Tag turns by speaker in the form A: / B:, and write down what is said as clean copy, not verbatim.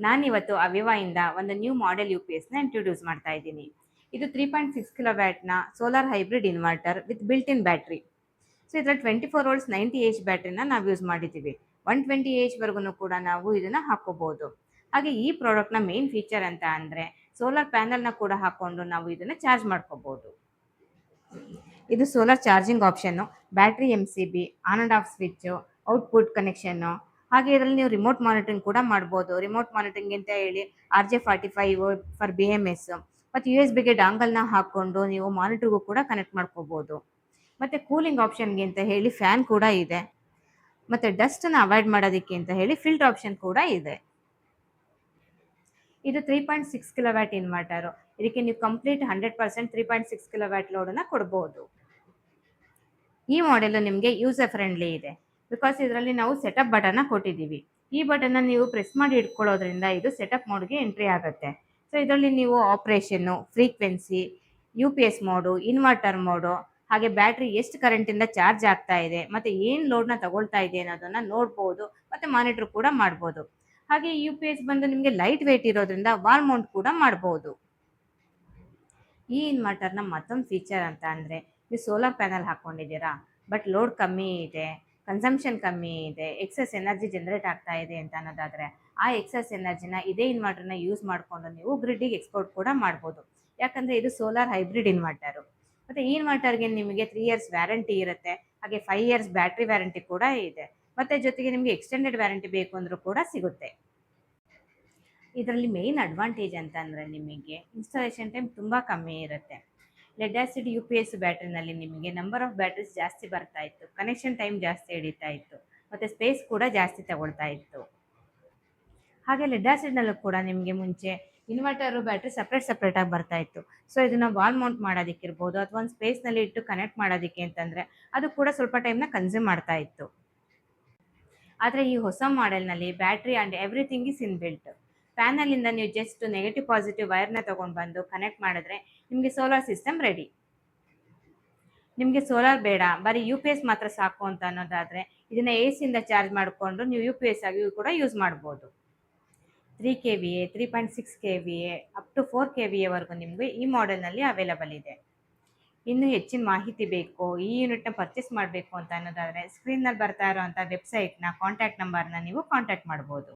A: ನಾನಿವತ್ತು ಅವಿವಾಯಿಂದ ಒಂದು new model UPSನ introduce ಮಾಡ್ತಾ ಇದ್ದೀನಿ. ಇದು 3.6 ಕಿಲೋವ್ಯಾಟ್ನ solar hybrid inverter with built in battery. So ಇದರಲ್ಲಿ 24 ವೋಲ್ಟ್ಸ್ 90 ಎಚ್ ಬ್ಯಾಟ್ರಿನ ನಾವು ಯೂಸ್ ಮಾಡಿದ್ದೀವಿ. 120 ಎಚ್ ವರೆಗೂ ಕೂಡ ನಾವು ಇದನ್ನು ಹಾಕೋಬಹುದು. ಹಾಗೆ ಈ ಪ್ರಾಡಕ್ಟ್ನ ಮೇನ್ ಫೀಚರ್ ಅಂತ ಅಂದರೆ ಸೋಲಾರ್ ಪ್ಯಾನಲ್ನ ಕೂಡ ಹಾಕೊಂಡು ನಾವು ಇದನ್ನು ಚಾರ್ಜ್ ಮಾಡ್ಕೋಬಹುದು. ಇದು solar charging option, battery MCB, on and of switch, output connection. ಹಾಗೆ ಇದರಲ್ಲಿ ನೀವು ರಿಮೋಟ್ ಮಾನಿಟರಿಂಗ್ ಕೂಡ ಮಾಡ್ಬೋದು. ರಿಮೋಟ್ ಮಾನಿಟರಿಂಗ್ ಅಂತ ಹೇಳಿ RJ45 ಫಾರ್ BMS ಮತ್ತು USB ಡಾಂಗಲ್ನ ಹಾಕ್ಕೊಂಡು ನೀವು ಮಾನಿಟರ್ಗೂ ಕೂಡ ಕನೆಕ್ಟ್ ಮಾಡ್ಕೋಬೋದು. ಮತ್ತು ಕೂಲಿಂಗ್ ಆಪ್ಷನ್ಗೆ ಅಂತ ಹೇಳಿ ಫ್ಯಾನ್ ಕೂಡ ಇದೆ. ಮತ್ತು ಡಸ್ಟನ್ನು ಅವಾಯ್ಡ್ ಮಾಡೋದಕ್ಕೆ ಅಂತ ಹೇಳಿ ಫಿಲ್ಟರ್ ಆಪ್ಷನ್ ಕೂಡ ಇದೆ. ಇದು 3.6 ಕಿಲೋವ್ಯಾಟ್ ಇನ್ವರ್ಟರು. ಇದಕ್ಕೆ ನೀವು ಕಂಪ್ಲೀಟ್ 100% 3.6 ಕಿಲೋವ್ಯಾಟ್ ಲೋಡನ್ನು ಕೊಡ್ಬೋದು. ಈ ಮಾಡೆಲ್ ನಿಮಗೆ ಯೂಸರ್ ಫ್ರೆಂಡ್ಲಿ ಇದೆ. ಬಿಕಾಸ್ ಇದರಲ್ಲಿ ನಾವು ಸೆಟಪ್ ಬಟನ್ನ ಕೊಟ್ಟಿದ್ದೀವಿ. ಈ ಬಟನ್ನ ನೀವು ಪ್ರೆಸ್ ಮಾಡಿ ಇಟ್ಕೊಳ್ಳೋದ್ರಿಂದ ಇದು ಸೆಟಪ್ ಮೋಡ್ಗೆ ಎಂಟ್ರಿ ಆಗುತ್ತೆ. ಸೊ ಇದರಲ್ಲಿ ನೀವು operation, frequency, UPS mode, inverter mode, ಹಾಗೆ ಬ್ಯಾಟ್ರಿ ಎಷ್ಟು ಕರೆಂಟಿಂದ ಚಾರ್ಜ್ ಆಗ್ತಾ ಇದೆ ಮತ್ತು ಏನು ಲೋಡ್ನ ತಗೊಳ್ತಾ ಇದೆ ಅನ್ನೋದನ್ನು ನೋಡ್ಬೋದು ಮತ್ತು ಮಾನಿಟರ್ ಕೂಡ ಮಾಡ್ಬೋದು. ಹಾಗೆ UPS ಬಂದು ನಿಮಗೆ ಲೈಟ್ ವೆಯ್ಟ್ ಇರೋದ್ರಿಂದ ವಾಲ್ ಮೌಂಟ್ ಕೂಡ ಮಾಡ್ಬೋದು. ಈ ಇನ್ವರ್ಟರ್ನ ಮತ್ತೊಂದು ಫೀಚರ್ ಅಂತ ಅಂದರೆ ನೀವು ಸೋಲಾರ್ ಪ್ಯಾನಲ್ ಹಾಕ್ಕೊಂಡಿದ್ದೀರಾ, ಬಟ್ ಲೋಡ್ ಕಮ್ಮಿ ಇದೆ, ಕನ್ಸಂಪ್ಷನ್ ಕಮ್ಮಿ ಇದೆ, ಎಕ್ಸೆಸ್ ಎನರ್ಜಿ ಜನರೇಟ್ ಆಗ್ತಾ ಇದೆ ಅಂತ ಅನ್ನೋದಾದರೆ ಆ ಎಕ್ಸೆಸ್ ಎನರ್ಜಿನ ಇದೇ ಇನ್ವರ್ಟರ್ನ ಯೂಸ್ ಮಾಡಿಕೊಂಡು ನೀವು ಗ್ರಿಡ್ಡಿಗೆ ಎಕ್ಸ್ಪೋರ್ಟ್ ಕೂಡ ಮಾಡ್ಬೋದು. ಯಾಕಂದರೆ ಇದು ಸೋಲಾರ್ ಹೈಬ್ರಿಡ್ ಇನ್ವರ್ಟರು. ಮತ್ತು ಈ ಇನ್ವರ್ಟರ್ಗೆ ನಿಮಗೆ 3 ಇಯರ್ಸ್ ವ್ಯಾರಂಟಿ ಇರುತ್ತೆ. ಹಾಗೆ 5 ಇಯರ್ಸ್ ಬ್ಯಾಟ್ರಿ ವ್ಯಾರಂಟಿ ಕೂಡ ಇದೆ. ಮತ್ತು ಜೊತೆಗೆ ನಿಮಗೆ ಎಕ್ಸ್ಟೆಂಡೆಡ್ ವ್ಯಾರಂಟಿ ಬೇಕು ಅಂದರೂ ಕೂಡ ಸಿಗುತ್ತೆ. ಇದರಲ್ಲಿ ಮೇನ್ ಅಡ್ವಾಂಟೇಜ್ ಅಂತಂದರೆ ನಿಮಗೆ ಇನ್ಸ್ಟಾಲೇಷನ್ ಟೈಮ್ ತುಂಬ ಕಮ್ಮಿ ಇರುತ್ತೆ. ಲೆಡ್ ಆ್ಯಸಿಡ್ UPS ಬ್ಯಾಟ್ರಿನಲ್ಲಿ ನಿಮಗೆ ನಂಬರ್ ಆಫ್ ಬ್ಯಾಟ್ರೀಸ್ ಜಾಸ್ತಿ ಬರ್ತಾ ಇತ್ತು, ಕನೆಕ್ಷನ್ ಟೈಮ್ ಜಾಸ್ತಿ ಹಿಡಿತಾ ಇತ್ತು ಮತ್ತು ಸ್ಪೇಸ್ ಕೂಡ ಜಾಸ್ತಿ ತಗೊಳ್ತಾ ಇತ್ತು. ಹಾಗೆ ಲೆಡ್ ಆ್ಯಸಿಡ್ನಲ್ಲೂ ಕೂಡ ನಿಮಗೆ ಮುಂಚೆ ಇನ್ವರ್ಟರು ಬ್ಯಾಟ್ರಿ ಸಪ್ರೇಟಾಗಿ ಬರ್ತಾ ಇತ್ತು. ಸೊ ಇದನ್ನು ವಾಲ್ ಮೌಂಟ್ ಮಾಡೋದಕ್ಕಿರ್ಬೋದು ಅಥವಾ ಒಂದು ಸ್ಪೇಸ್ನಲ್ಲಿ ಇಟ್ಟು ಕನೆಕ್ಟ್ ಮಾಡೋದಕ್ಕೆ ಅಂತಂದರೆ ಅದು ಕೂಡ ಸ್ವಲ್ಪ ಟೈಮ್ನ ಕನ್ಸ್ಯೂಮ್ ಮಾಡ್ತಾ ಇತ್ತು. ಆದರೆ ಈ ಹೊಸ ಮಾಡೆಲ್ನಲ್ಲಿ battery and everything is in built. ಪ್ಯಾನಲಿಂದ ನೀವು ಜಸ್ಟ್ ನೆಗೆಟಿವ್ ಪಾಸಿಟಿವ್ ವೈರ್ನ ತೊಗೊಂಡು ಬಂದು ಕನೆಕ್ಟ್ ಮಾಡಿದ್ರೆ ನಿಮಗೆ ಸೋಲಾರ್ ಸಿಸ್ಟಮ್ ರೆಡಿ. ನಿಮಗೆ ಸೋಲಾರ್ ಬೇಡ, ಬರೀ UPS ಮಾತ್ರ ಸಾಕು ಅಂತ ಅನ್ನೋದಾದರೆ ಇದನ್ನು AC ಚಾರ್ಜ್ ಮಾಡಿಕೊಂಡು ನೀವು UPS ಆಗಿ ಕೂಡ ಯೂಸ್ ಮಾಡ್ಬೋದು. 3 KVA, 3.6 KVA, up to 4 KVA ವರೆಗೂ ನಿಮಗೆ ಈ ಮಾಡೆಲ್ನಲ್ಲಿ ಅವೈಲಬಲ್ ಇದೆ. ಇನ್ನೂ ಹೆಚ್ಚಿನ ಮಾಹಿತಿ ಬೇಕು, ಈ ಯೂನಿಟ್ನ ಪರ್ಚೇಸ್ ಮಾಡಬೇಕು ಅಂತ ಅನ್ನೋದಾದರೆ ಸ್ಕ್ರೀನ್ನಲ್ಲಿ ಬರ್ತಾ ಇರೋವಂಥ ವೆಬ್ಸೈಟ್ನ ಕಾಂಟ್ಯಾಕ್ಟ್ ನಂಬರ್ನ ನೀವು ಕಾಂಟ್ಯಾಕ್ಟ್ ಮಾಡ್ಬೋದು.